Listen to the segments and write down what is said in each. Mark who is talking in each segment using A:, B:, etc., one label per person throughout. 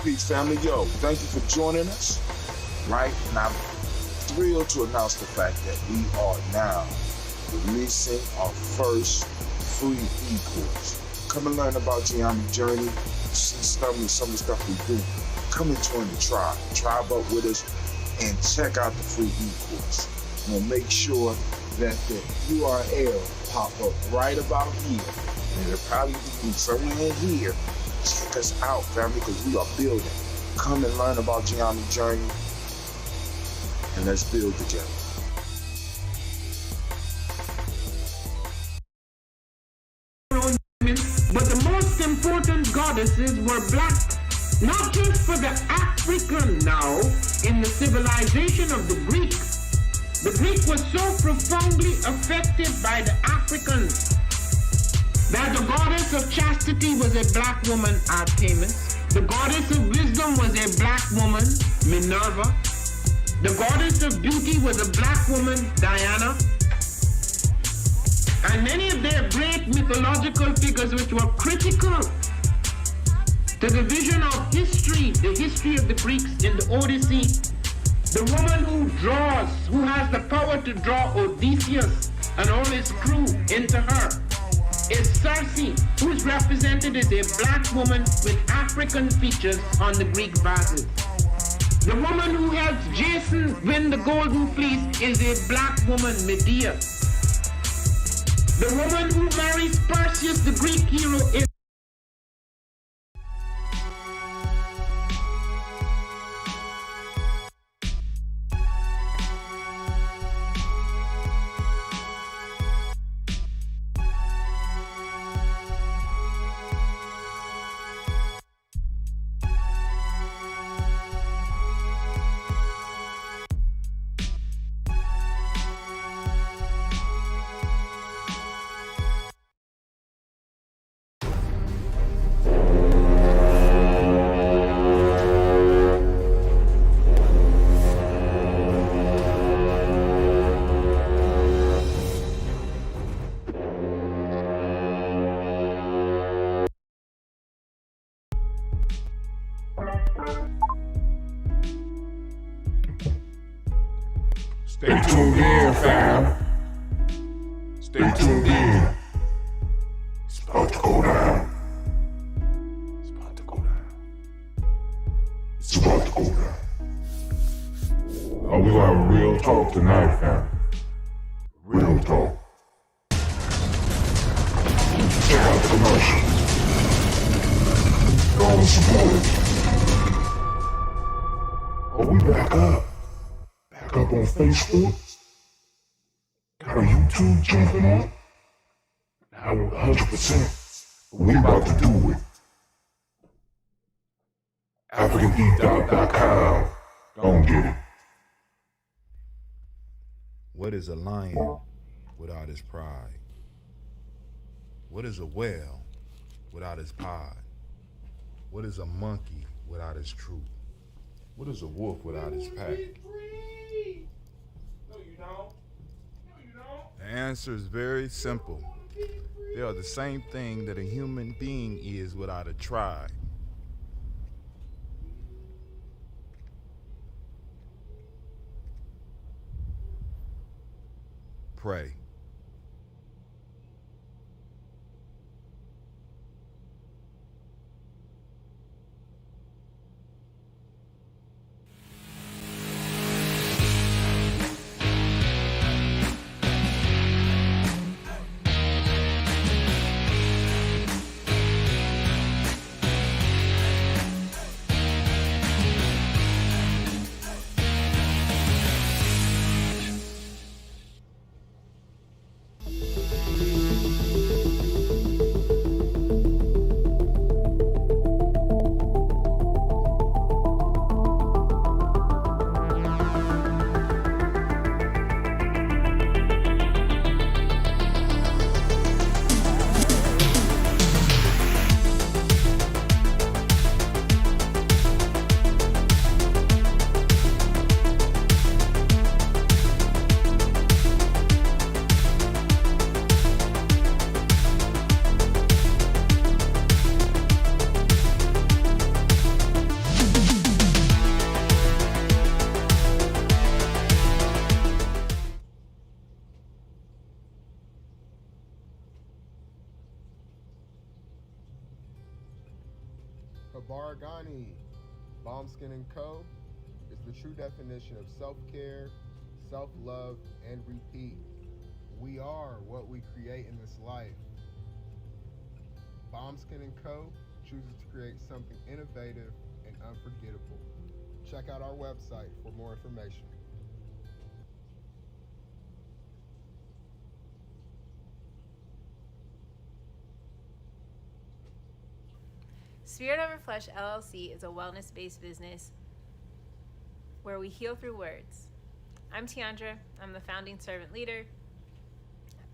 A: Peace, family. Yo, thank you for joining us. Right? And I'm thrilled to announce the fact that we are now releasing our first free e-course. Come and learn about Geometry Journey, see some of the stuff we do. Come and join the tribe. Tribe up with us and check out the free e-course. We'll make sure that the URL pop up right about here. And it'll probably be somewhere in here. Check us out, family, because we are building. Come and learn about Geometry Journey, and let's build together.
B: But the most important goddesses were black, not just for the African now in the civilization of the Greeks. The Greek was so profoundly affected by the Africans that the goddess of chastity was a black woman, Artemis. The goddess of wisdom was a black woman, Minerva. The goddess of beauty was a black woman, Diana. And many of their great mythological figures which were critical to the vision of history, the history of the Greeks in the Odyssey. The woman who draws, who has the power to draw Odysseus and all his crew into her, is Circe, who is represented as a black woman with African features on the Greek vases. The woman who helps Jason win the Golden Fleece is a black woman, Medea. The woman who marries Perseus, the Greek hero, is
C: Stay tuned in, fam. Stay tuned in. It's about to go down. It's about to go down. It's about to go down. Oh, we gonna have a real talk tonight, fam. Real talk. Check out the commercial. Go and support it. Oh, we back up. Back up on Facebook. Got a YouTube jumping on. Now 100%. We about to do it. AfricanGeekOut.com. Don't get it.
D: What is a lion without his pride? What is a whale without his pod? What is a monkey without his truth? What is a wolf without his pack?
C: No, you don't. No, you don't.
D: The answer is very simple. They are the same thing that a human being is without a tribe. Pray.
E: Kabaragani. Bombskin & Co. is the true definition of self-care, self-love, and repeat. We are what we create in this life. Bombskin & Co. chooses to create something innovative and unforgettable. Check out our website for more information.
F: Spirit Over Flesh LLC is a wellness-based business where we heal through words. I'm Tiandra. I'm the founding servant leader.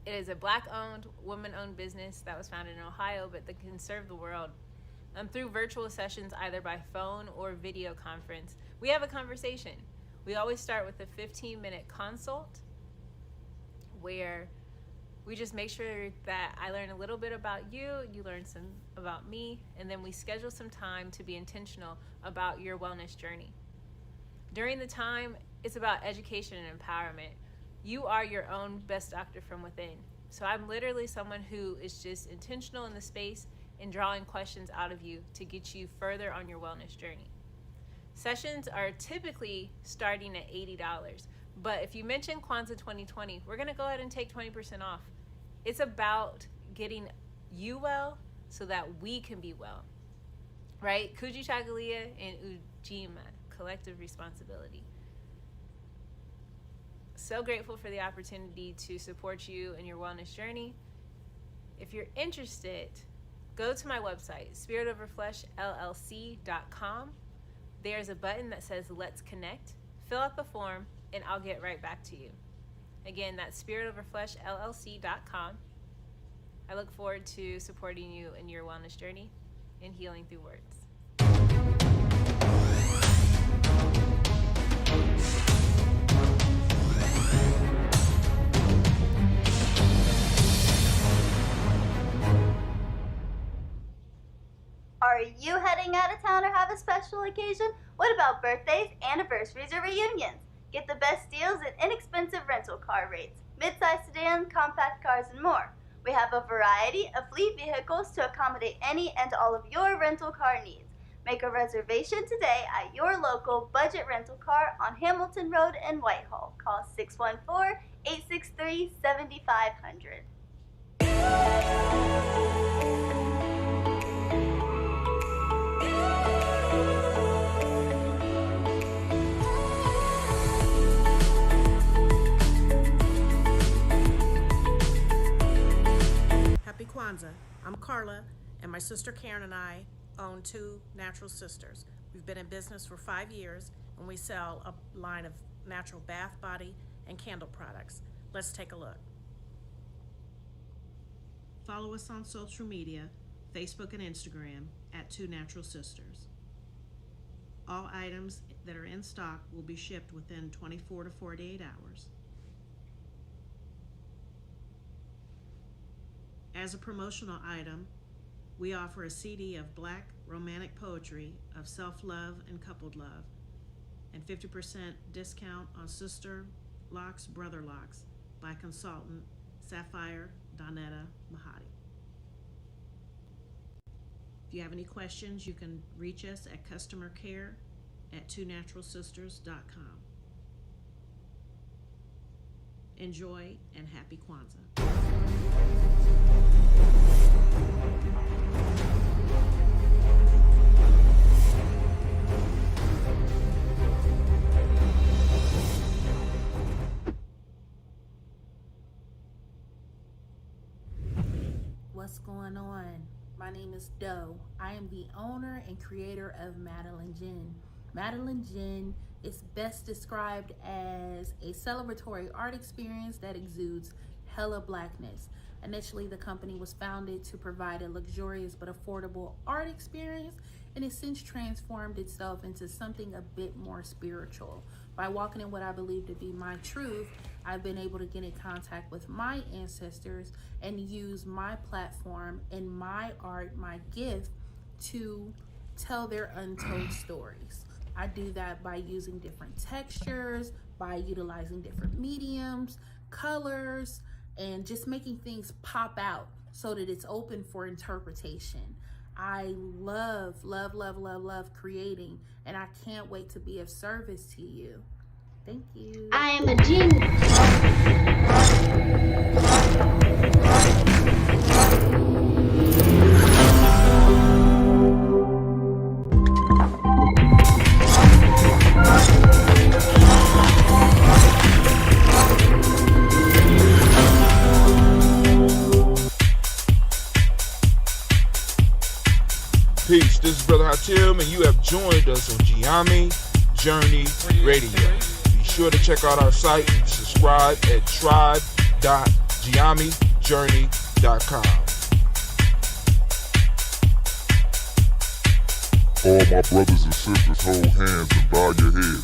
F: It is a Black-owned, woman-owned business that was founded in Ohio, but that can serve the world through virtual sessions, either by phone or video conference. We have a conversation. We always start with a 15-minute consult where we just make sure that I learn a little bit about you, you learn some about me, and then we schedule some time to be intentional about your wellness journey. During the time, it's about education and empowerment. You are your own best doctor from within. So I'm literally someone who is just intentional in the space and drawing questions out of you to get you further on your wellness journey. Sessions are typically starting at $80, but if you mention Kwanzaa 2020, we're gonna go ahead and take 20% off. It's about getting you well so that we can be well, right? Kujichagulia and Ujima, collective responsibility. So grateful for the opportunity to support you in your wellness journey. If you're interested, go to my website, spiritoverfleshllc.com. There's a button that says Let's Connect. Fill out the form and I'll get right back to you. Again, that's spiritoverfleshllc.com. I look forward to supporting you in your wellness journey and healing through words.
G: Are you heading out of town or have a special occasion? What about birthdays, anniversaries, or reunions? Get the best deals at inexpensive rental car rates, midsize sedan, compact cars, and more. We have a variety of fleet vehicles to accommodate any and all of your rental car needs. Make a reservation today at your local budget rental car on Hamilton Road in Whitehall. Call 614-863-7500.
H: Happy Kwanzaa. I'm Carla, and my sister Karen and I own Two Natural Sisters. We've been in business for 5 years, and we sell a line of natural bath, body, and candle products. Let's take a look. Follow us on social media, Facebook and Instagram, at Two Natural Sisters. All items that are in stock will be shipped within 24 to 48 hours. As a promotional item, we offer a CD of Black romantic poetry of self-love and coupled love, and 50% discount on Sister Locks, Brother Locks by consultant Sapphire Donetta Mahadi. If you have any questions, you can reach us at customercare@twonaturalsisters.com. Enjoy and happy Kwanzaa.
I: What's going on? My name is Doe. I am the owner and creator of Madeline Gin. Madeline Gin is best described as a celebratory art experience that exudes hella blackness. Initially, the company was founded to provide a luxurious but affordable art experience, and it's since transformed itself into something a bit more spiritual. By walking in what I believe to be my truth, I've been able to get in contact with my ancestors and use my platform and my art, my gift, to tell their untold stories. I do that by using different textures, by utilizing different mediums, colors, and just making things pop out so that it's open for interpretation. I love, love, love, love, love creating, and I can't wait to be of service to you. Thank you.
G: I am a genius.
A: Peace, this is Brother Hatim, and you have joined us on Giami Journey Radio. Be sure to check out our site and subscribe at tribe.giamijourney.com.
C: All my brothers and sisters, hold hands and bow your heads.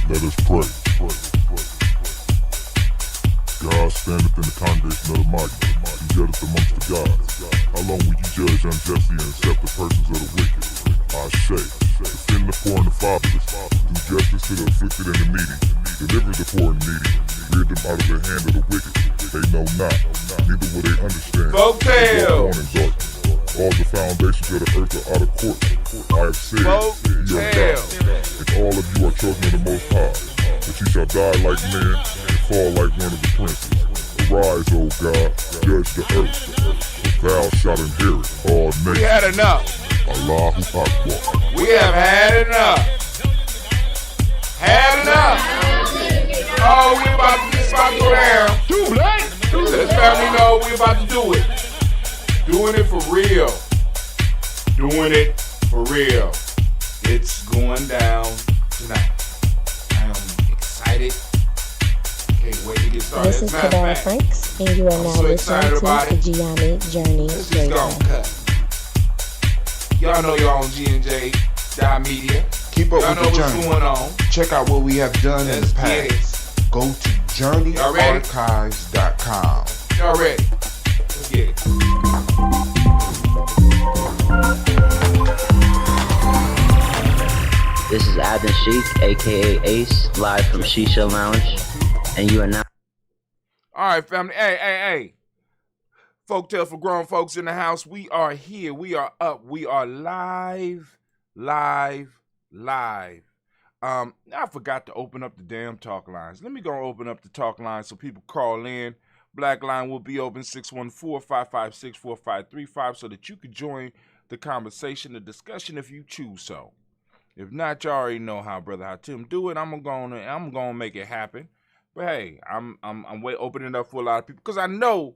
C: Let us pray. God standeth in the congregation of the mighty. He judgeth amongst the gods. How long will you judge unjustly and accept the persons of the wicked? I say, defend the poor and the fatherless. Do justice to the afflicted and the needy. Deliver the poor and needy. Rid them out of the hand of the wicked. They know not, neither will they understand.
A: Folktale.
C: All the foundations of the earth are out of court. I have said, ye are gods, and all of you are children of the Most High. But you shall die like men and fall like one of the princes. Arise, O God, judge the earth. Thou shalt inherit all nations.
A: We had enough.
C: Allahu Akbar.
A: We have had enough. Had enough. Oh, we about to get about to go down. Let this family know we about to do it. Doing it for real. Doing it for real. It's going down tonight. I am excited. Can't wait to get started.
J: This is Kadara Franks, and you are now listening to the Giami Journey Radio.
A: Y'all know y'all on G&J Media.
D: Keep up
A: Y'all
D: with
A: know
D: the
A: what's
D: journey.
A: going on.
D: Check out what we have done in
A: Let's
D: the
A: get
D: past. Go to journeyarchives.com.
A: Y'all ready? Let's get it.
K: This is Adam Sheik, aka Ace, live from Shisha Lounge, and you are now.
A: All right, family. Hey. Folktale for grown folks in the house. We are here. We are up. We are live. I forgot to open up the damn talk lines. Let me go open up the talk lines so people call in. Black line will be open 614-556-4535 so that you can join the conversation, the discussion if you choose so. If not, you already know how Brother Hatim do it. I'm gonna make it happen. But hey, I'm opening it up for a lot of people because I know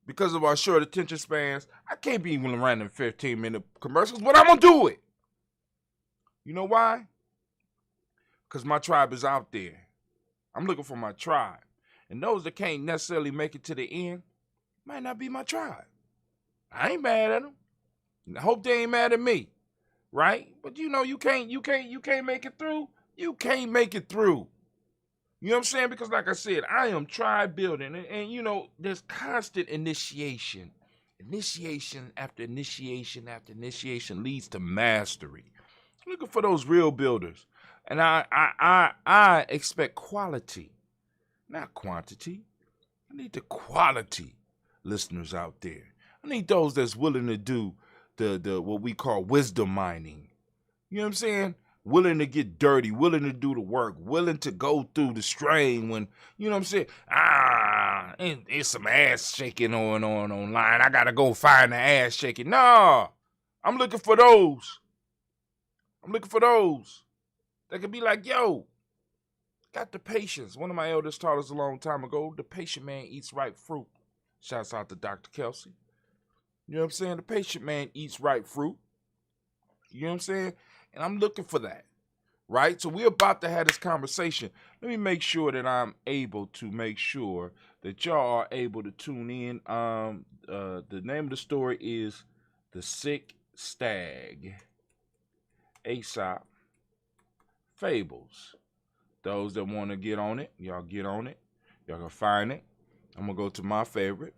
A: because of our short attention spans, I can't be even running 15-minute commercials, but I'm gonna do it. You know why? Because my tribe is out there. I'm looking for my tribe. And those that can't necessarily make it to the end might not be my tribe. I ain't mad at them. I hope they ain't mad at me. Right? But you know, you can't make it through. You can't make it through. You know what I'm saying? Because like I said, I am tribe building. And you know, there's constant initiation. Initiation after initiation after initiation leads to mastery. I'm looking for those real builders. And I expect quality, not quantity. I need the quality listeners out there. I need those that's willing to do the what we call wisdom mining. You know what I'm saying? Willing to get dirty, willing to do the work, willing to go through the strain when, you know what I'm saying? It's some ass shaking on online. I gotta go find the ass shaking. No, I'm looking for those. That could be like, yo, got the patience. One of my elders taught us a long time ago, the patient man eats ripe fruit. Shouts out to Dr. Kelsey. You know what I'm saying? The patient man eats ripe fruit. You know what I'm saying? And I'm looking for that, right? So we're about to have this conversation. Let me make sure that I'm able to make sure that y'all are able to tune in. The name of the story is The Sick Stag. Aesop Fables. Those that want to get on it, y'all get on it. Y'all can find it. I'm going to go to my favorite,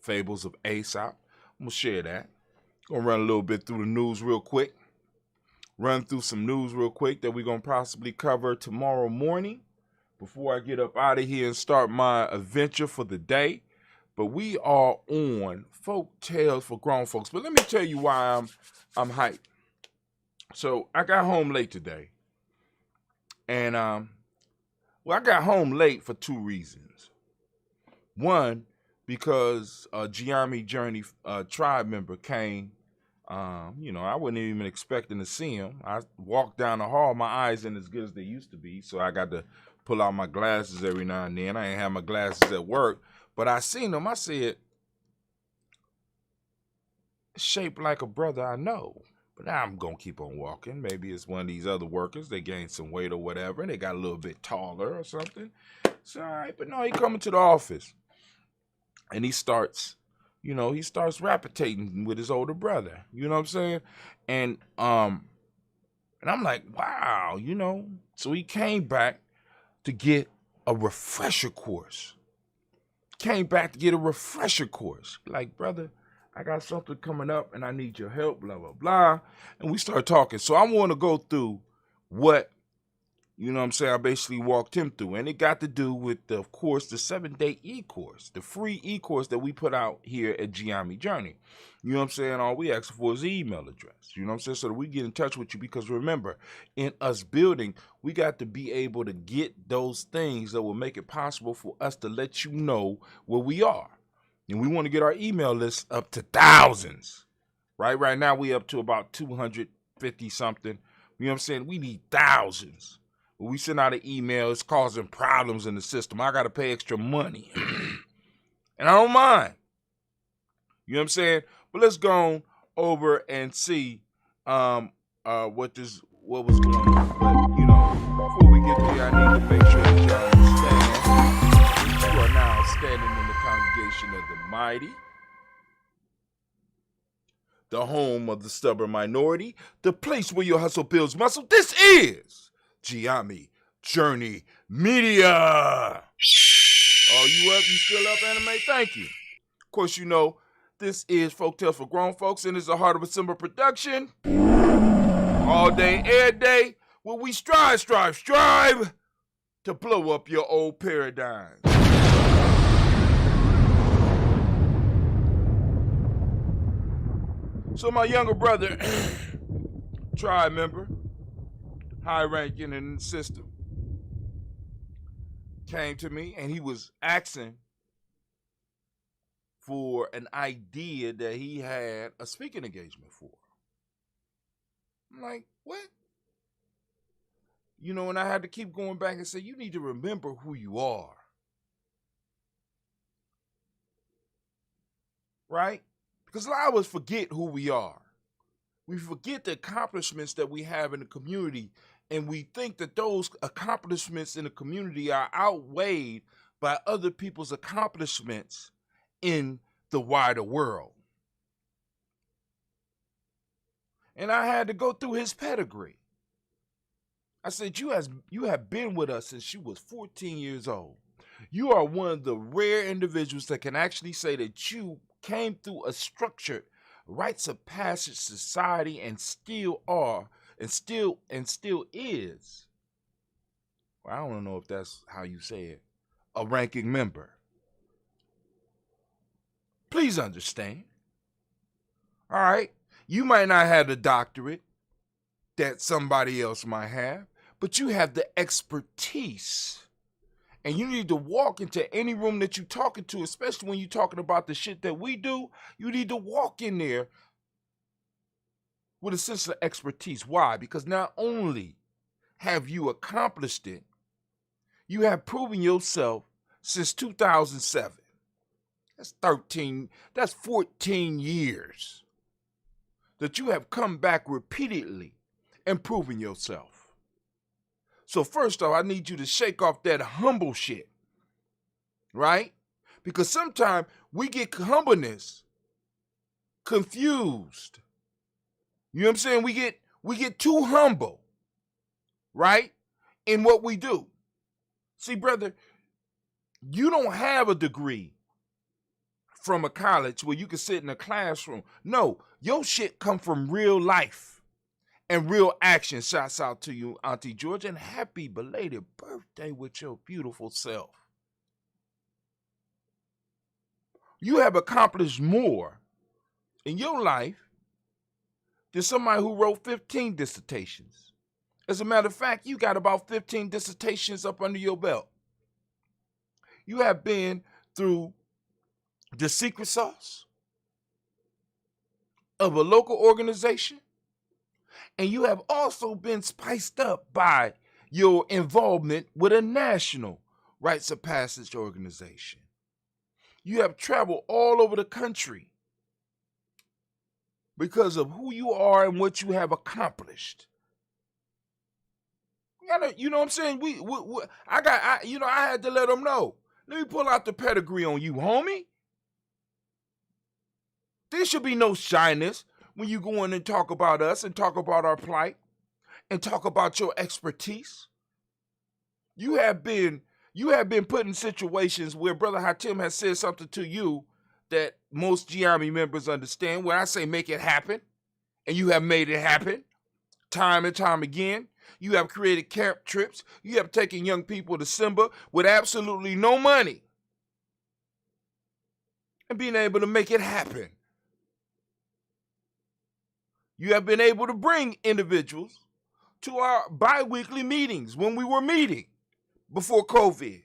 A: Fables of Aesop. I'm going to share that. Going to run a little bit through the news real quick. Run through some news real quick that we're going to possibly cover tomorrow morning before I get up out of here and start my adventure for the day. But we are on Folk Tales for Grown Folks. But let me tell you why I'm hyped. So I got home late today. And I got home late for two reasons. One, because a Giami Journey tribe member came. I wasn't even expecting to see him. I walked down the hall, my eyes ain't as good as they used to be, so I got to pull out my glasses every now and then. I ain't have my glasses at work, but I seen him. I said, shaped like a brother I know. But now I'm going to keep on walking. Maybe it's one of these other workers. They gained some weight or whatever, and they got a little bit taller or something. It's all right, but no, he coming to the office, and he starts rapitating with his older brother. You know what I'm saying? And I'm like, wow, So he came back to get a refresher course. Like, brother, I got something coming up and I need your help, blah, blah, blah. And we started talking. So I want to go through what, I basically walked him through. And it got to do with, of course, the 7-day e-course, the free e-course that we put out here at Giami Journey. You know what I'm saying? All we ask for is the email address. You know what I'm saying? So that we get in touch with you, because remember, in us building, we got to be able to get those things that will make it possible for us to let you know where we are. And we want to get our email list up to thousands. Right now we up to about 250 something. You know what I'm saying? We need thousands. When we send out an email, it's causing problems in the system. I got to pay extra money. And I don't mind. You know what I'm saying? But let's go over and see what was going on. But, before we get there, I need to make sure that y'all understand. You are now standing in the congregation of the mighty, the home of the stubborn minority, the place where your hustle builds muscle. This is Giami Journey Media. Oh, you up? You still up, anime? Thank you. Of course, this is Folk Tales for Grown Folks, and it's a Heart of a Simba production. All day, every day, where we strive to blow up your old paradigms. So my younger brother, tribe member, high ranking in the system, came to me and he was asking for an idea that he had a speaking engagement for. I'm like, what? And I had to keep going back and say, you need to remember who you are. Right? Because a lot of us forget who we are. We forget the accomplishments that we have in the community, and we think that those accomplishments in the community are outweighed by other people's accomplishments in the wider world. And I had to go through his pedigree. I said, you have been with us since you was 14 years old. You are one of the rare individuals that can actually say that you came through a structured rites of passage society and still are and still is. Well, I don't know if that's how you say it. A ranking member. Please understand. All right. You might not have the doctorate that somebody else might have, but you have the expertise. And you need to walk into any room that you're talking to, especially when you're talking about the shit that we do. You need to walk in there with a sense of expertise. Why? Because not only have you accomplished it, you have proven yourself since 2007. That's 14 years that you have come back repeatedly and proven yourself. So first off, I need you to shake off that humble shit, right? Because sometimes we get humbleness confused. You know what I'm saying? We get too humble, right? In what we do. See, brother, you don't have a degree from a college where you can sit in a classroom. No, your shit come from real life and real action. Shouts out to you, Auntie Georgia, and happy belated birthday with your beautiful self. You have accomplished more in your life than somebody who wrote 15 dissertations. As a matter of fact, you got about 15 dissertations up under your belt. You have been through the secret sauce of a local organization, and you have also been spiced up by your involvement with a national rites of passage organization. You have traveled all over the country because of who you are and what you have accomplished. You know what I'm saying? I had to let them know. Let me pull out the pedigree on you, homie. There should be no shyness when you go in and talk about us and talk about our plight and talk about your expertise. You have been put in situations where Brother Hatim has said something to you that most GIAMI members understand. When I say make it happen, and you have made it happen time and time again. You have created camp trips. You have taken young people to Simba with absolutely no money and being able to make it happen. You have been able to bring individuals to our bi-weekly meetings when we were meeting before COVID.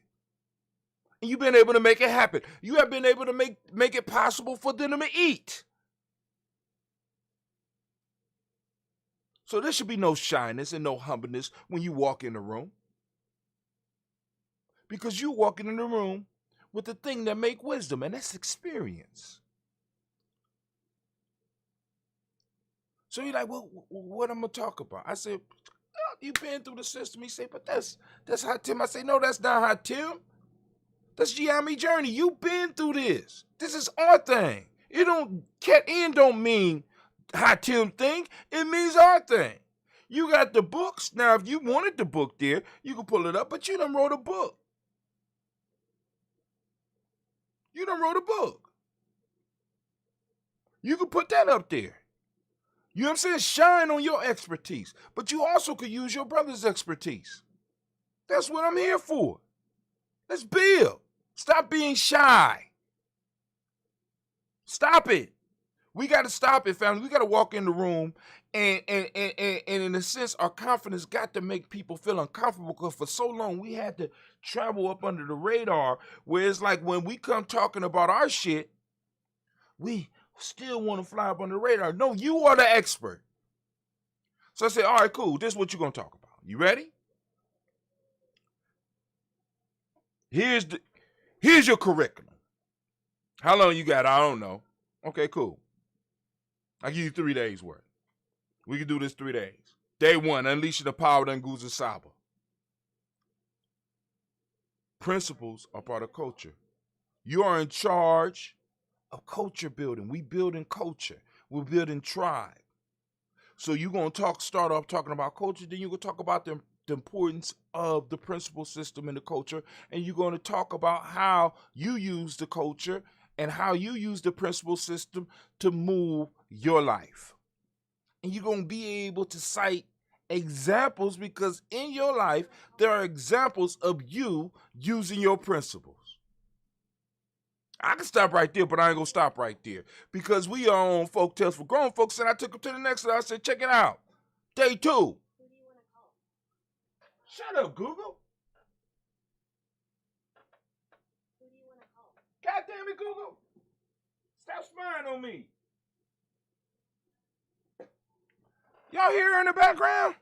A: And you've been able to make it happen. You have been able to make it possible for them to eat. So there should be no shyness and no humbleness when you walk in the room. Because you're walking in the room with the thing that make wisdom, and that's experience. So you're like, well, what I'm going to talk about? I said, oh, you've been through the system. He said, but that's Hatim. I say, no, that's not Hatim. That's GIAMI Journey. You've been through this. This is our thing. It don't, cat in don't mean Hatim thing. It means our thing. You got the books. Now, if you wanted the book there, you can pull it up, but you done wrote a book. You done wrote a book. You can put that up there. You know what I'm saying? Shine on your expertise. But you also could use your brother's expertise. That's what I'm here for. Let's build. Stop being shy. Stop it. We got to stop it, family. We got to walk in the room and in a sense, our confidence got to make people feel uncomfortable because for so long we had to travel up under the radar where it's like when we come talking about our shit, we still want to fly up under the radar. No, you are the expert. So I said, all right, cool. This is what you're going to talk about. You ready? Here's your curriculum. How long you got? I don't know. Okay, cool. I give you 3 days worth. We can do this 3 days. Day 1, unleashing the power of Nguzo Saba. Principles are part of culture. You are in charge of culture building. We building culture. We're building tribe. So you're going to start off talking about culture, then you're going to talk about the importance of the principle system in the culture, and you're going to talk about how you use the culture and how you use the principle system to move your life. And you're going to be able to cite examples because in your life, there are examples of you using your principles. I can stop right there, but I ain't going to stop right there because we are on Folk Tales for Grown Folks, and I took them to the next one. I said, check it out. Day 2. Who do you want to call? Shut up, Google. Who do you want to call? God damn it, Google. Stop spying on me. Y'all hear her in the background?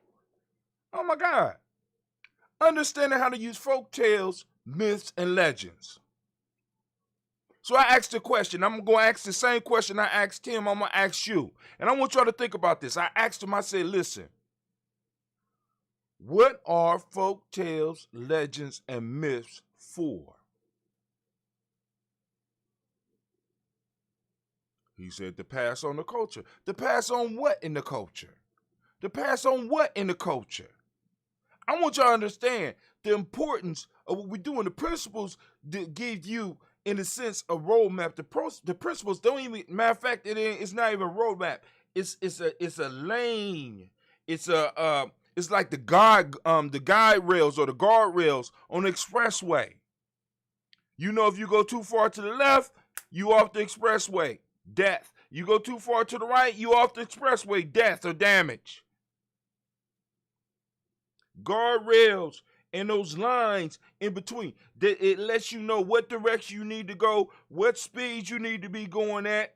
A: Oh my God. Understanding how to use folk tales, myths, and legends. So I asked a question. I'm going to ask the same question I asked him. I'm going to ask you. And I want y'all to think about this. I asked him, I said, listen, what are folk tales, legends, and myths for? He said to pass on the culture. To pass on what in the culture? To pass on what in the culture? I want y'all to understand the importance of what we do and the principles that give you, in a sense, a roadmap. The principles don't even, matter of fact, it's not even a roadmap. It's a lane. It's like the guide rails or the guard rails on the expressway. You know, if you go too far to the left, you off the expressway, death. You go too far to the right, you off the expressway, death or damage. Guardrails and those lines in between, it lets you know what direction you need to go, what speed you need to be going at.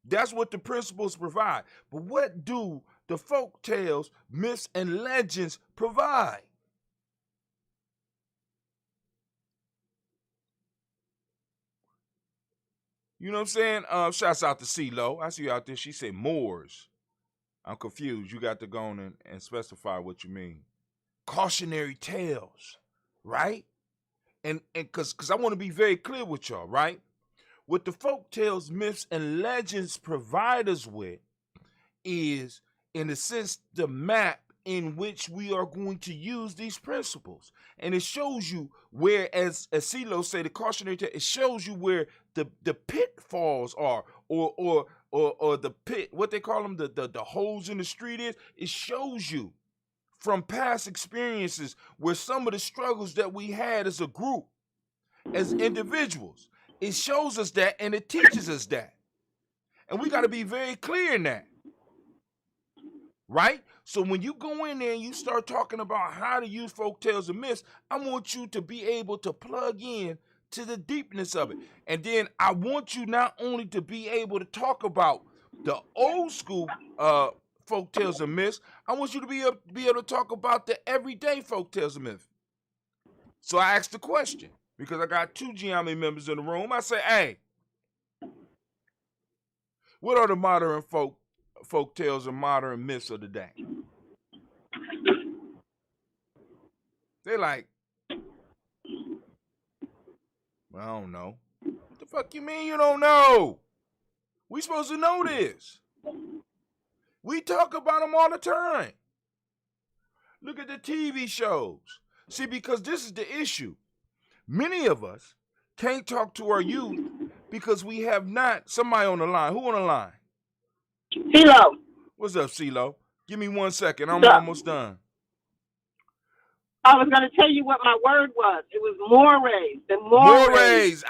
A: That's what the principles provide. But what do the folk tales, myths, and legends provide? You know what I'm saying? Shouts out to CeeLo. I see you out there. She said Moors. I'm confused. You got to go on and specify what you mean. Cautionary tales, right? And because I want to be very clear with y'all, right? What the folk tales, myths, and legends provide us with is, in a sense, the map in which we are going to use these principles. And it shows you where, as CeeLo say, the cautionary tale, it shows you where the pitfalls are, or the pit, what they call them, the holes in the street is. It shows you from past experiences where some of the struggles that we had as a group, as individuals, it shows us that, and it teaches us that. And we got to be very clear in that. Right? So when you go in there and you start talking about how to use folk tales and myths, I want you to be able to plug in to the deepness of it. And then I want you not only to be able to talk about the old school folk tales and myths, I want you to be able to talk about the everyday folk tales and myths. So I asked the question, because I got 2 Giammi members in the room. I say, hey, what are the modern folk tales and modern myths of the day? They're like, well, I don't know. What the fuck you mean you don't know? We supposed to know this. We talk about them all the time. Look at the TV shows. See, because this is the issue. Many of us can't talk to our youth because we have not. Somebody on the line. Who on the line?
L: CeeLo.
A: What's up, CeeLo? Give me 1 second. I'm almost done.
L: I was going to tell you what my word was. It was mores. The
A: Mores.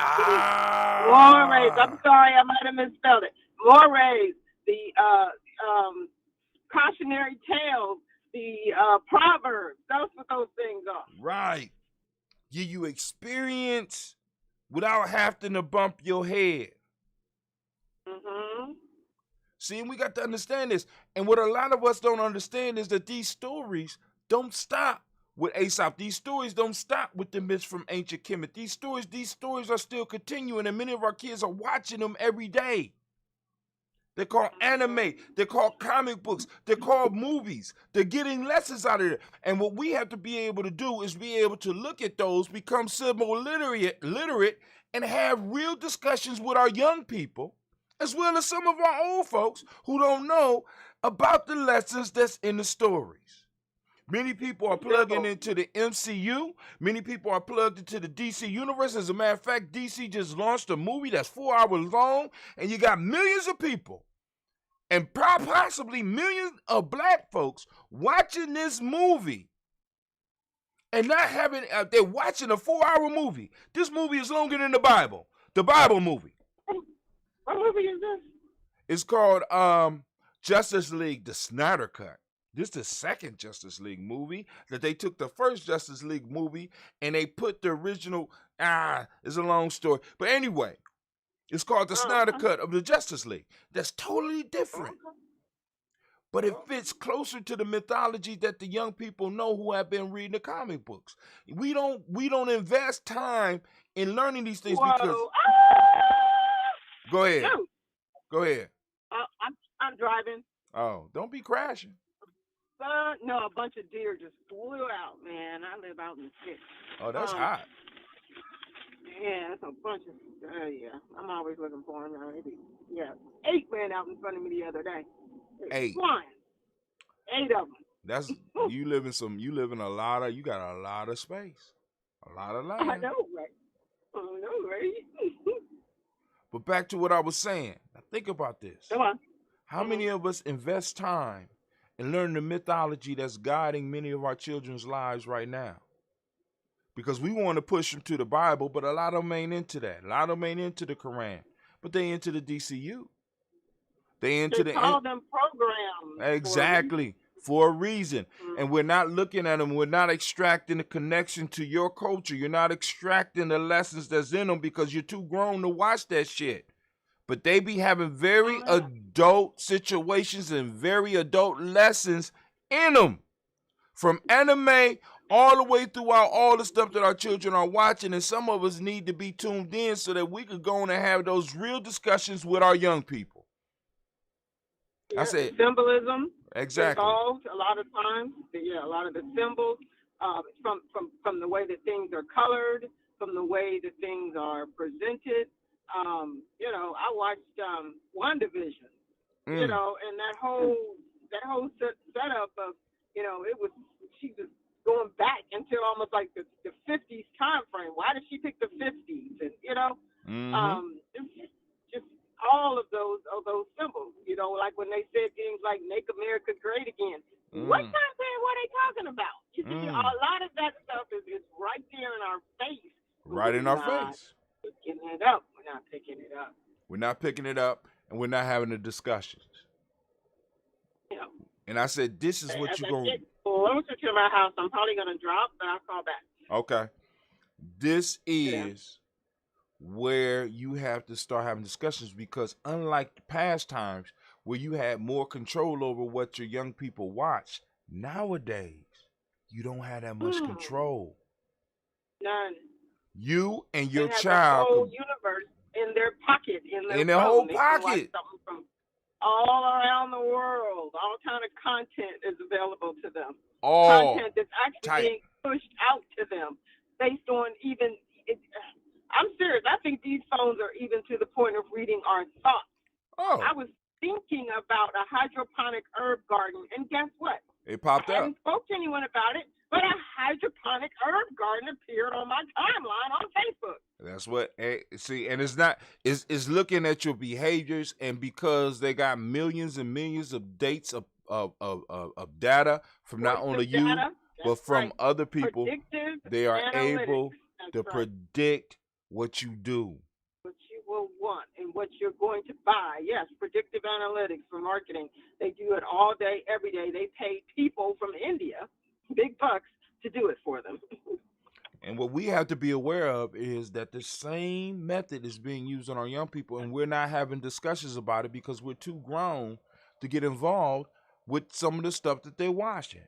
L: Mores. I'm sorry, I might have misspelled it. Mores. The cautionary tales. The proverbs. That's what those things are.
A: Right. Give you experience without having to bump your head.
L: Mm-hmm.
A: See, and we got to understand this. And what a lot of us don't understand is that these stories don't stop with Aesop. These stories don't stop with the myths from ancient Kemet. These stories are still continuing, and many of our kids are watching them every day. They're called anime. They're called comic books. They're called movies. They're getting lessons out of it. And what we have to be able to do is be able to look at those, become symbol literate, and have real discussions with our young people, as well as some of our old folks who don't know about the lessons that's in the stories. Many people are plugging into the MCU. Many people are plugged into the DC universe. As a matter of fact, DC just launched a movie that's 4 hours long, and you got millions of people and possibly millions of black folks watching this movie and not having, they're watching a 4-hour movie. This movie is longer than the Bible movie.
L: What movie is this?
A: It's called Justice League, the Snyder Cut. This is the second Justice League movie that they took the first Justice League movie and they put the original, it's a long story. But anyway, it's called the Snyder Cut of the Justice League. That's totally different. But it fits closer to the mythology that the young people know who have been reading the comic books. We don't invest time in learning these things because... Go ahead.
L: Dude.
A: Go ahead.
L: I'm driving.
A: Oh, don't be crashing.
L: No, a bunch of deer just flew out, man. I live out in the sticks.
A: Oh, that's hot.
L: Yeah, it's a bunch of, yeah. I'm always looking for them. Yeah, 8 ran out in front of me the other day.
A: 8.
L: Flying. 8 of them.
A: That's, you got a lot of space. A lot of land.
L: I know, right?
A: But back to what I was saying. Now think about this.
L: Come on.
A: How many of us invest time in learning the mythology that's guiding many of our children's lives right now? because we want to push them to the Bible, but a lot of them ain't into that. A lot of them ain't into the Quran, but they into the DCU. They into
L: They
A: the
L: call them programs.
A: exactly for a reason.
L: Mm-hmm.
A: And we're not looking at them. We're not extracting the connection to your culture. You're not extracting the lessons that's in them because you're too grown to watch that shit. But they be having very adult situations and very adult lessons in them. From anime all the way throughout all the stuff that our children are watching. And some of us need to be tuned in so that we could go on and have those real discussions with our young people.
L: Yeah,
A: I said
L: symbolism
A: exactly
L: involved a lot of times. Yeah, a lot of the symbols from the way that things are colored, from the way that things are presented. You know, I watched WandaVision. You know, and that whole setup of, you know, she was going back until almost like the 50s time frame. Why did she pick the 50s? And you know, just all of those symbols. You know, like when they said things like "Make America Great Again." What time period were they talking about? You see, a lot of that stuff is right there in our face.
A: Right in our face.
L: Picking it up. We're not picking it up.
A: We're not picking it up, and we're not having the discussions.
L: Yeah.
A: And I said, this is what you're going to...
L: Get closer to my house, I'm probably going to drop, but I'll call back.
A: Okay. This is where you have to start having discussions, because unlike past times where you had more control over what your young people watch, nowadays you don't have that much control.
L: None.
A: You and your
L: they have
A: child...
L: the whole universe in their pocket. In their
A: whole
L: they
A: pocket.
L: can watch something from all around the world. All kind of content is available to them. Content that's actually being pushed out to them based on even... I'm serious. I think these phones are even to the point of reading our thoughts. I was thinking about a hydroponic herb garden, and guess what?
A: It popped up.
L: I hadn't spoke to anyone about it, but a hydroponic herb garden appeared on my timeline on Facebook.
A: That's what, see, and it's not, it's looking at your behaviors, and because they got millions and millions of dates of data from not only you, but from other people, they are able to predict what you do.
L: What you will want and what you're going to buy. Yes, predictive analytics for marketing. They do it all day, every day. They pay people from India big bucks to do it for them.
A: And what we have to be aware of is that the same method is being used on our young people, and we're not having discussions about it because we're too grown to get involved with some of the stuff that they're watching.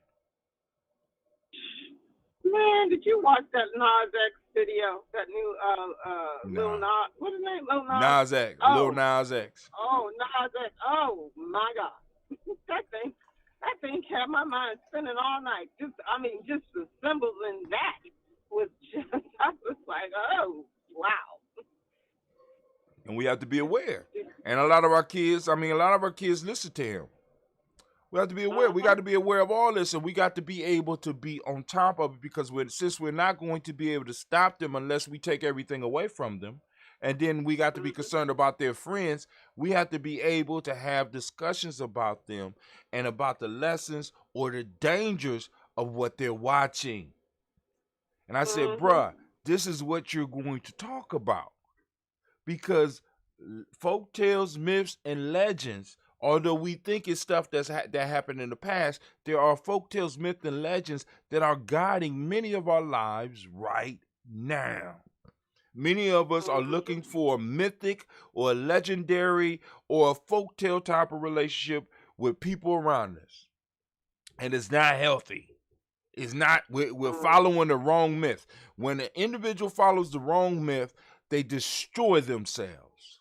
L: Man, did you watch that Nas X video? That new Lil Nas, what's his name? Lil Nas?
A: Nas X.
L: Oh.
A: Lil Nas X.
L: Oh, Nas X. Oh my God. that thing had my mind spinning all night. Just the symbols in that was just, I was like, oh, wow.
A: And we have to be aware. And a lot of our kids listen to him. We have to be aware. We got to be aware of all this, and we got to be able to be on top of it, because since we're not going to be able to stop them unless we take everything away from them, and then we got to be concerned about their friends, we have to be able to have discussions about them and about the lessons or the dangers of what they're watching. And I said, bruh, this is what you're going to talk about, because folk tales, myths, and legends, although we think it's stuff that happened in the past, there are folk tales, myths, and legends that are guiding many of our lives right now. Many of us are looking for a mythic or a legendary or a folk tale type of relationship with people around us. And it's not healthy. It's not, we're following the wrong myth. When an individual follows the wrong myth, they destroy themselves.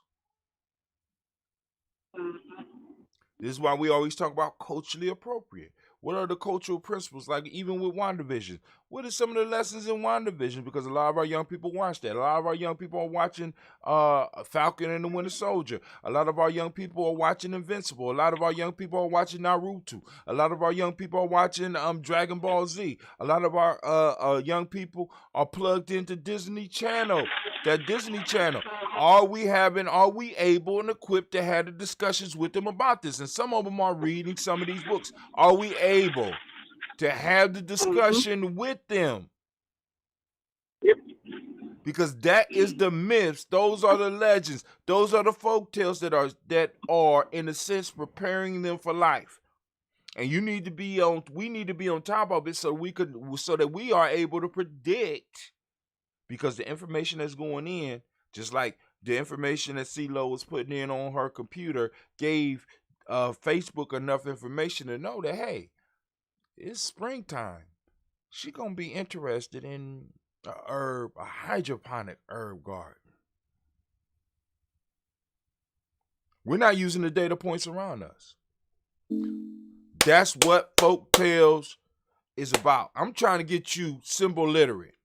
A: This is why we always talk about culturally appropriate. What are the cultural principles? Like even with WandaVision, what are some of the lessons in WandaVision? Because a lot of our young people watch that. A lot of our young people are watching Falcon and the Winter Soldier. A lot of our young people are watching Invincible. A lot of our young people are watching Naruto. A lot of our young people are watching Dragon Ball Z. A lot of our young people are plugged into Disney Channel. That Disney Channel. Are we able and equipped to have the discussions with them about this? And some of them are reading some of these books. Are we able to have the discussion with them? Because that is the myths. Those are the legends. Those are the folk tales that are in a sense preparing them for life. And we need to be on top of it so that we are able to predict, because the information that's going in, just like the information that CeeLo was putting in on her computer, gave Facebook enough information to know that, hey, it's springtime. She gonna be interested in a hydroponic herb garden. We're not using the data points around us. That's what folk tales is about. I'm trying to get you symbol literate.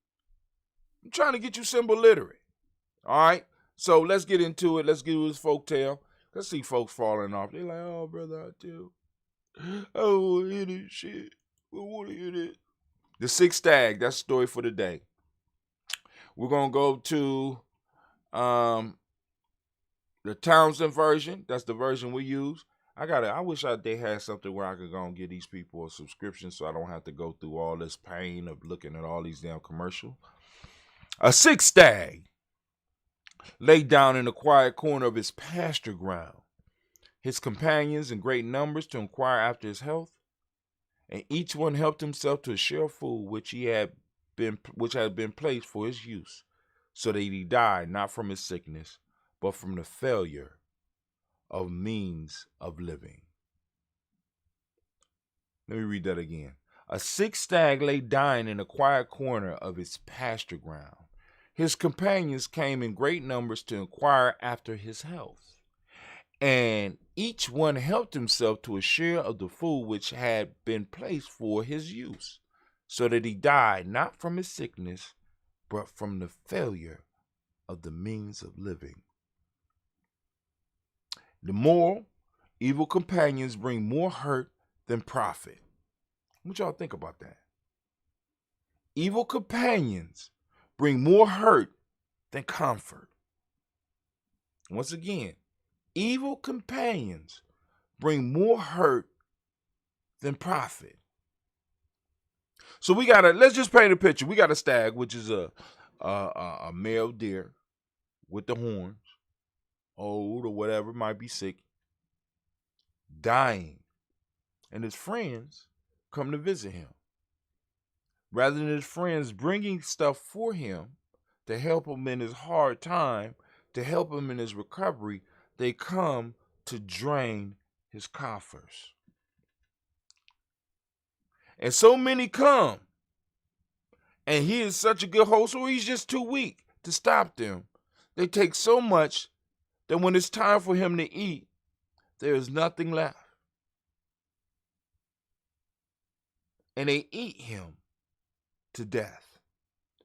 A: All right? So let's get into it. Let's get into this folk tale. Let's see folks falling off. They're like, oh, brother, I don't want to hear this shit. I want to hear this. The Sixth Stag. That's the story for the day. We're going to go to the Townsend version. That's the version we use. I wish they had something where I could go and give these people a subscription so I don't have to go through all this pain of looking at all these damn commercials. A sick stag lay down in a quiet corner of his pasture ground, his companions in great numbers to inquire after his health, and each one helped himself to a share of food which had been placed for his use, so that he died not from his sickness, but from the failure of means of living. Let me read that again. A sick stag lay dying in a quiet corner of his pasture ground. His companions came in great numbers to inquire after his health, and each one helped himself to a share of the food which had been placed for his use, so that he died not from his sickness, but from the failure of the means of living. The moral: evil companions bring more hurt than profit. What y'all think about that? Evil companions bring more hurt than comfort. Once again, evil companions bring more hurt than profit. So let's just paint a picture. We got a stag, which is a male deer with the horns, old or whatever, might be sick, dying, and his friends come to visit him. Rather than his friends bringing stuff for him to help him in his hard time, to help him in his recovery, they come to drain his coffers. And so many come, and he is such a good host, or he's just too weak to stop them. They take so much that when it's time for him to eat, there is nothing left. And they eat him to death.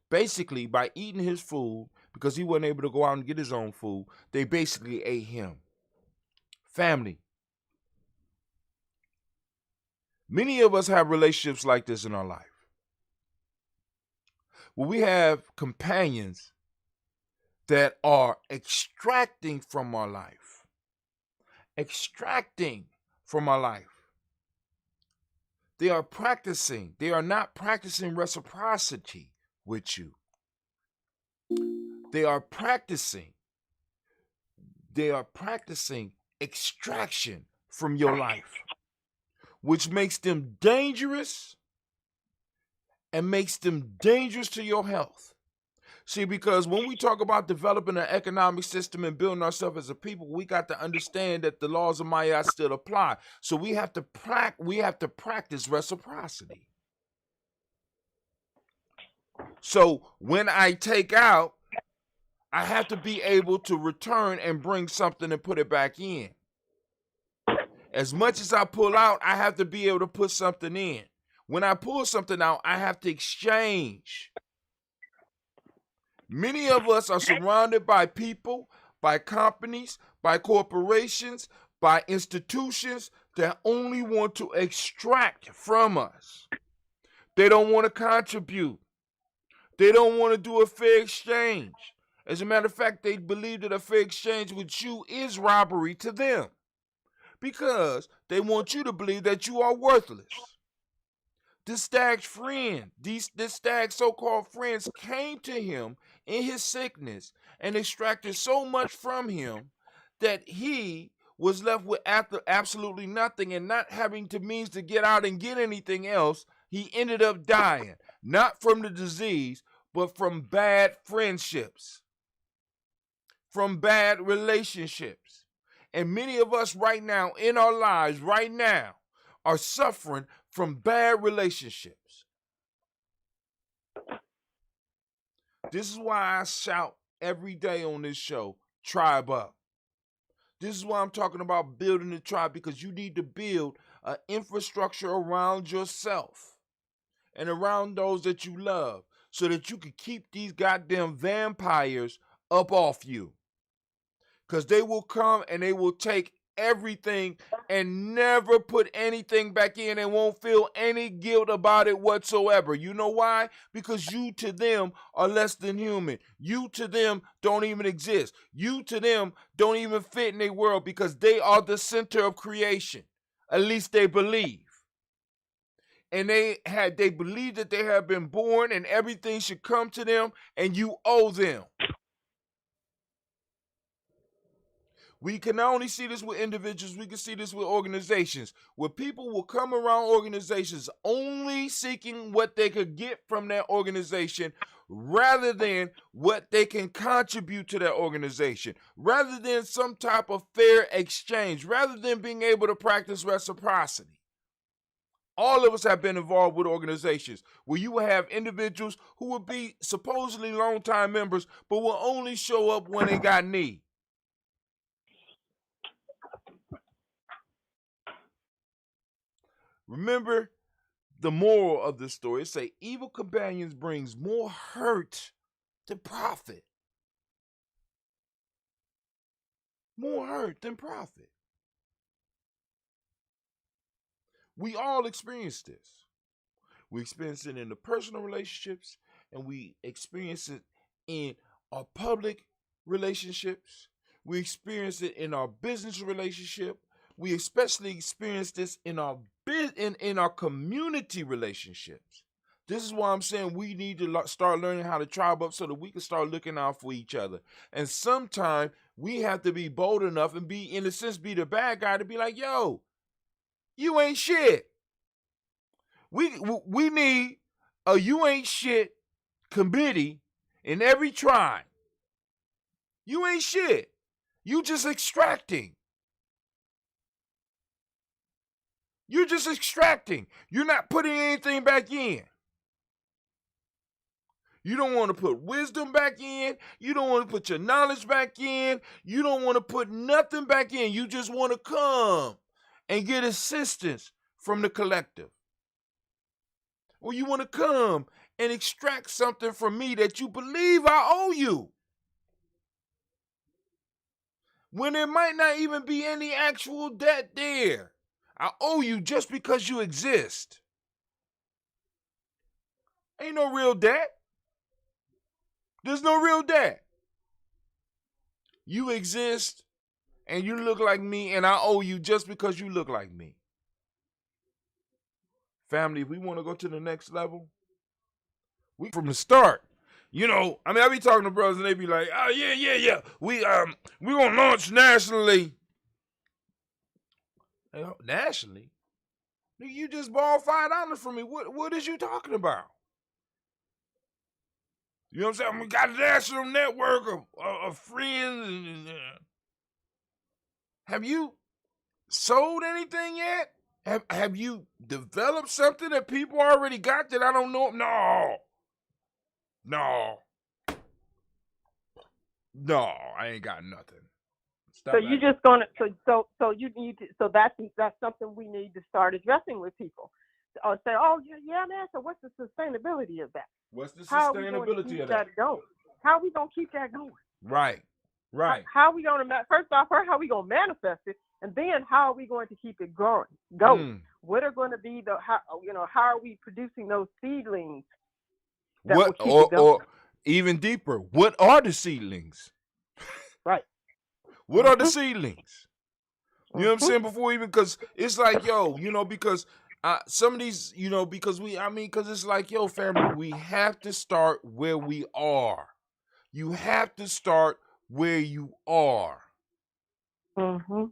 A: Basically, by eating his food, because he wasn't able to go out and get his own food, they basically ate him. Family. Many of us have relationships like this in our life, where we have companions that are extracting from our life. They are not practicing reciprocity with you. They are practicing extraction from your life, which makes them dangerous and makes them dangerous to your health. See, because when we talk about developing an economic system and building ourselves as a people, we got to understand that the laws of Maya still apply. So we have to practice reciprocity. So when I take out, I have to be able to return and bring something and put it back in. As much as I pull out, I have to be able to put something in. When I pull something out, I have to exchange. Many of us are surrounded by people, by companies, by corporations, by institutions that only want to extract from us. They don't want to contribute. They don't want to do a fair exchange. As a matter of fact, they believe that a fair exchange with you is robbery to them, because they want you to believe that you are worthless. This Stag's friend, this Stag's so-called friends came to him in his sickness and extracted so much from him that he was left with after absolutely nothing, and not having the means to get out and get anything else. He ended up dying, not from the disease, but from bad friendships, from bad relationships. And many of us right now in our lives right now are suffering from bad relationships. This is why I shout every day on this show, tribe up. This is why I'm talking about building the tribe, because you need to build an infrastructure around yourself and around those that you love so that you can keep these goddamn vampires up off you. Because they will come and they will take everything and never put anything back in and won't feel any guilt about it whatsoever. You know why? Because you to them are less than human. You to them don't even exist. You to them don't even fit in their world, because they are the center of creation. At least they believe. And they believe that they have been born and everything should come to them and you owe them. We can not only see this with individuals, we can see this with organizations, where people will come around organizations only seeking what they could get from that organization rather than what they can contribute to that organization, rather than some type of fair exchange, rather than being able to practice reciprocity. All of us have been involved with organizations where you will have individuals who will be supposedly longtime members, but will only show up when they got need. Remember the moral of this story. It say evil companions brings more hurt than profit. More hurt than profit. We all experience this. We experience it in the personal relationships, and we experience it in our public relationships. We experience it in our business relationship. We especially experience this in our community relationships. This is why I'm saying we need to start learning how to tribe up so that we can start looking out for each other. And sometimes we have to be bold enough and be, in a sense, be the bad guy to be like, yo, you ain't shit. We need a you ain't shit committee in every tribe. You ain't shit. You just extracting. You're just extracting. You're not putting anything back in. You don't want to put wisdom back in. You don't want to put your knowledge back in. You don't want to put nothing back in. You just want to come and get assistance from the collective. Or you want to come and extract something from me that you believe I owe you, when there might not even be any actual debt there. I owe you just because you exist. Ain't no real debt. There's no real debt. You exist and you look like me, and I owe you just because you look like me. Family, if we want to go to the next level, we from the start. You know, I mean, I be talking to brothers and they be like, oh, yeah. We gonna launch nationally. Hey, nationally? Nigga, you just borrowed $5 from me. What is you talking about? You know what I'm saying? We got a national network of friends. Have you sold anything yet? Have you developed something that people already got that I don't know? No, I ain't got nothing. Stop
L: so you just gonna so you need to, so that's something we need to start addressing with people. Or say, oh yeah, man. So what's the sustainability of that?
A: What's the
L: How
A: sustainability of that?
L: How are we gonna keep that going?
A: Right.
L: How are we gonna first off, how are we gonna manifest it, and then how are we going to keep it going? What are going to be how are we producing those seedlings that will keep it going?
A: Or even deeper, what are the seedlings?
L: Right.
A: What are the seedlings? You know what I'm saying? Before even, because it's like, yo, because
D: Some of these, because because it's like, yo, family, we have to start where we are. You have to start where you are.
L: Mm-hmm.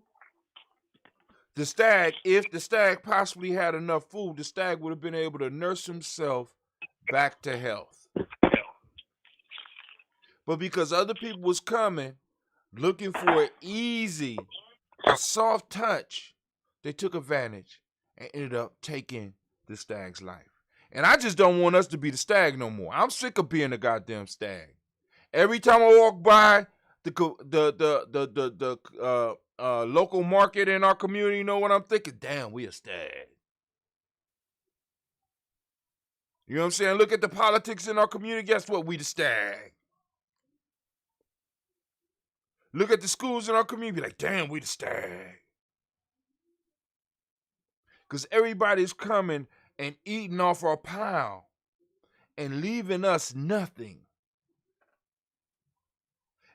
D: The Stag, if the Stag possibly had enough food, the Stag would have been able to nurse himself back to health. But because other people was coming, looking for a soft touch, they took advantage and ended up taking the Stag's life. And I just don't want us to be the Stag no more. I'm sick of being the goddamn Stag. Every time I walk by the local market in our community, you know what I'm thinking? Damn, we a Stag. You know what I'm saying? Look at the politics in our community. Guess what? We the Stag. Look at the schools in our community. Be like, damn, we the Stag. Because everybody's coming and eating off our pile and leaving us nothing.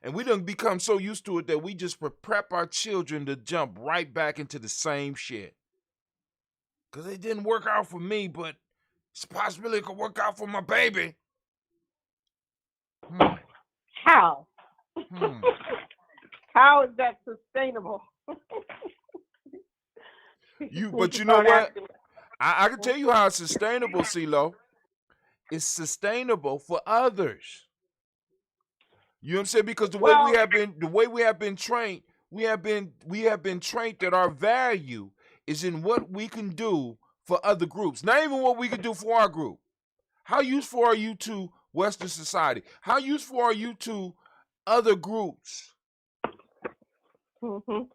D: And we done become so used to it that we just prep our children to jump right back into the same shit. Because it didn't work out for me, but it's a possibility it could work out for my baby.
L: How? How is that sustainable?
D: But you know what? I can tell you how it's sustainable, CeeLo. It's sustainable for others. You know what I'm saying? Because the way we have been trained, we have been trained that our value is in what we can do for other groups, not even what we can do for our group. How useful are you to Western society? How useful are you to other groups?
L: Mm-hmm.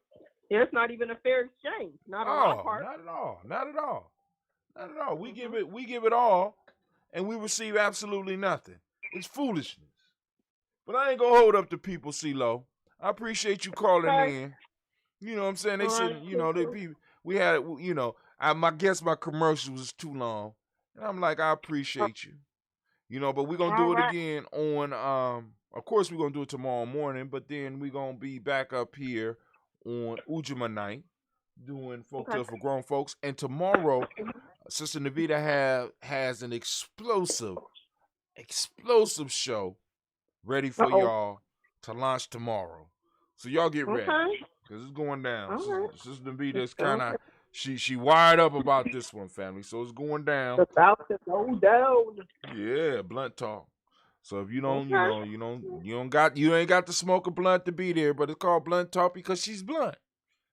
L: It's not even a fair exchange. Not on our part.
D: Not at all. Not at all. Not at all. We give it all, and we receive absolutely nothing. It's foolishness. But I ain't gonna hold up to people, CeeLo. I appreciate you calling in. You know what I'm saying? They said, we had, I guess my commercial was too long. And I'm like, I appreciate you. But we're gonna do it again on of course we're gonna do it tomorrow morning, but then we're gonna be back up here on Ujima night doing Folktales for Grown Folks. And tomorrow, Sister Navita has an explosive show ready for y'all to launch tomorrow. So y'all get ready. Because it's going down. Sister Navita's kind of, she wired up about this one, family. So it's going down.
L: It's about to go down.
D: Yeah, blunt talk. So if you don't, you ain't got to smoke a blunt to be there, but it's called blunt talk because she's blunt.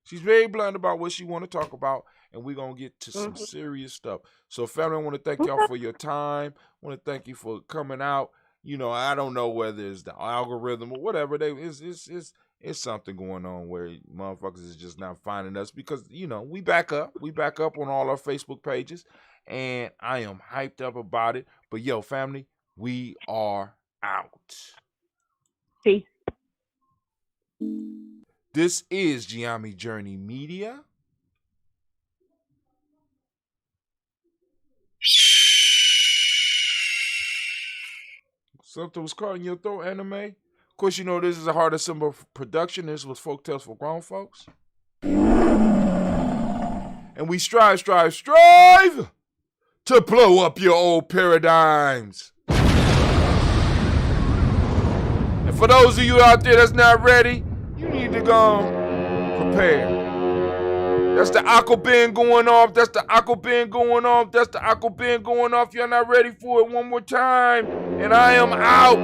D: She's very blunt about what she want to talk about, and we're going to get to some serious stuff. So, family, I want to thank y'all for your time. I want to thank you for coming out. I don't know whether it's the algorithm or whatever. It's something going on where motherfuckers is just not finding us because, we back up. We back up on all our Facebook pages, and I am hyped up about it. But, yo, family, we are out.
L: Peace.
D: This is Giami Journey Media. Something was caught in your throat, anime? Of course, this is a Heart Assemble production. This was Folktales for Grown Folks. And we strive to blow up your old paradigms. And for those of you out there that's not ready, you need to go prepare. That's the aqua bin going off. You're not ready for it. One more time. And I am out.